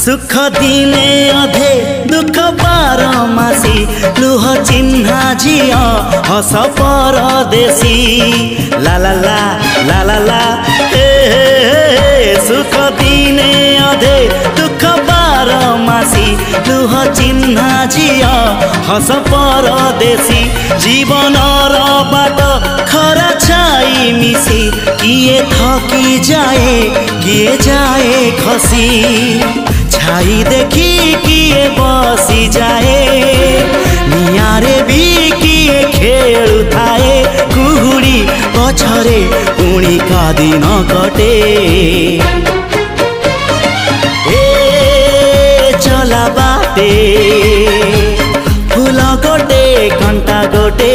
सुख दिने अधे दुख बारमासी लुह चिन्हा झिया हस परदेशी ला ला ला ला ला ला हे सुख दिने अधे दुख बारमासी लुह चिन्हा झिया हस परदेशी जीवन बाट खरा छाई मिसी किए थकी जाए किए जाए खसी छाई देखी किए बसी जाए नियारे भी किए खेलु थाए कुहुड़ी पछरे पुणी का दिन कटे ए चला बाटे फूल गोटे घंटा गोटे